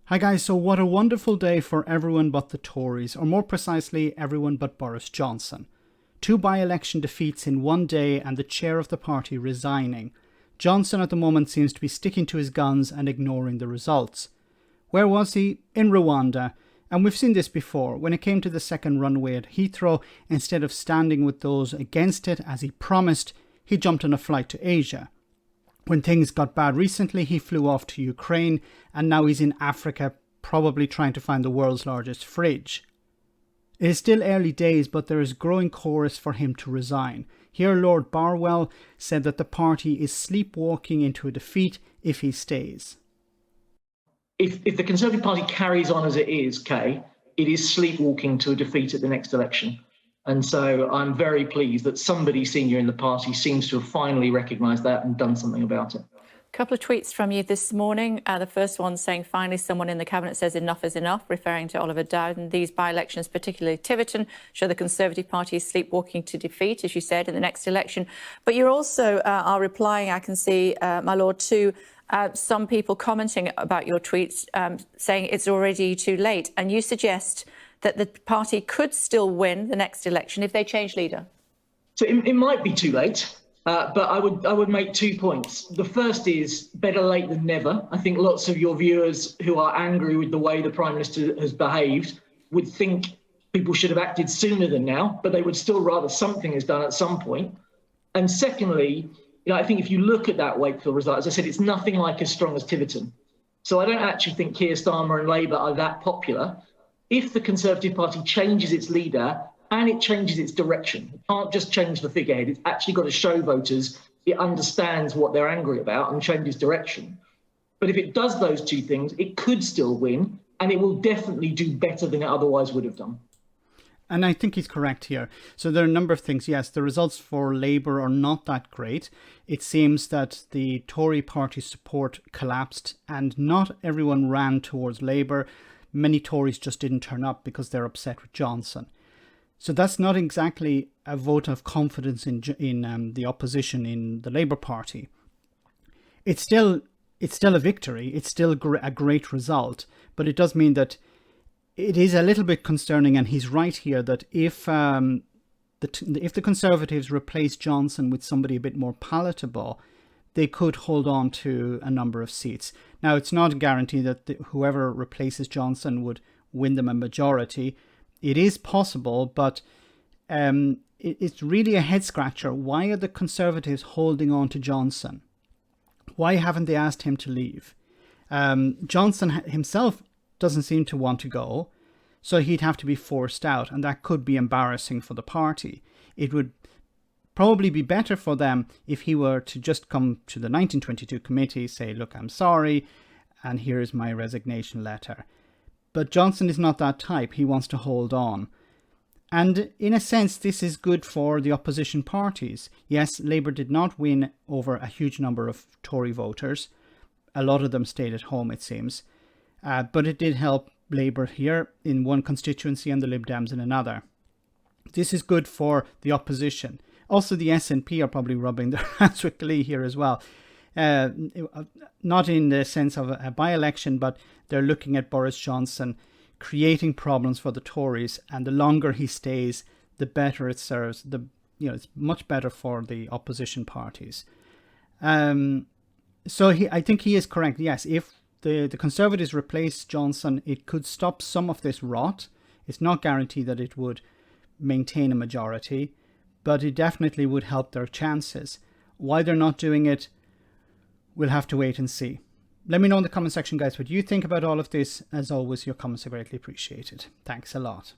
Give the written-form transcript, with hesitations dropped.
Hi guys, so what a wonderful day for everyone but the Tories, or more precisely, everyone but Boris Johnson. Two by-election defeats in one day and the chair of the party resigning. Johnson at the moment seems to be sticking to his guns and ignoring the results. Where was he? In Rwanda. And we've seen this before. When it came to the second runway at Heathrow, instead of standing with those against it as he promised, he jumped on a flight to Asia. When things got bad recently, he flew off to Ukraine, and now he's in Africa, probably trying to find the world's largest fridge. It is still early days, but there is growing chorus for him to resign. Here Lord Barwell said that the party is sleepwalking into a defeat if he stays. If the Conservative Party carries on as it is, Kay, it is sleepwalking to a defeat at the next election. And so I'm very pleased that somebody senior in the party seems to have finally recognised that and done something about it. A couple of tweets from you this morning. The first one saying, finally, someone in the Cabinet says enough is enough, referring to Oliver Dowden. These by-elections, particularly Tiverton, show the Conservative Party is sleepwalking to defeat, as you said, in the next election. But you're also are replying, I can see, my lord, to some people commenting about your tweets, saying it's already too late. And you suggest that the party could still win the next election if they change leader? So it might be too late, but I would make 2 points. The first is better late than never. I think lots of your viewers who are angry with the way the Prime Minister has behaved would think people should have acted sooner than now, but they would still rather something is done at some point. And secondly, I think if you look at that Wakefield result, as I said, it's nothing like as strong as Tiverton. So I don't actually think Keir Starmer and Labour are that popular. If the Conservative Party changes its leader and it changes its direction, it can't just change the figurehead, it's actually got to show voters it understands what they're angry about and changes direction. But if it does those two things, it could still win, and it will definitely do better than it otherwise would have done. And I think he's correct here. So there are a number of things. Yes, the results for Labour are not that great. It seems that the Tory party support collapsed and not everyone ran towards Labour. Many Tories just didn't turn up because they're upset with Johnson. So that's not exactly a vote of confidence in the opposition in the Labour Party. It's still a victory. It's still a great result, but it does mean that it is a little bit concerning. And he's right here that if the Conservatives replace Johnson with somebody a bit more palatable, they could hold on to a number of seats. Now, it's not a guarantee that whoever replaces Johnson would win them a majority. It is possible, but it's really a head-scratcher. Why are the Conservatives holding on to Johnson? Why haven't they asked him to leave? Johnson himself doesn't seem to want to go, so he'd have to be forced out, and that could be embarrassing for the party. It would probably be better for them if he were to just come to the 1922 committee, say, look, I'm sorry, and here is my resignation letter. But Johnson is not that type. He wants to hold on. And in a sense, this is good for the opposition parties. Yes, Labour did not win over a huge number of Tory voters. A lot of them stayed at home, it seems. But it did help Labour here in one constituency and the Lib Dems in another. This is good for the opposition. Also, the SNP are probably rubbing their hands with glee here as well. Not in the sense of a by-election, but they're looking at Boris Johnson creating problems for the Tories, and the longer he stays, the better it serves. It's much better for the opposition parties. So I think he is correct. Yes, if the Conservatives replace Johnson, it could stop some of this rot. It's not guaranteed that it would maintain a majority, but it definitely would help their chances. Why they're not doing it, we'll have to wait and see. Let me know in the comment section, guys, what you think about all of this. As always, your comments are greatly appreciated. Thanks a lot.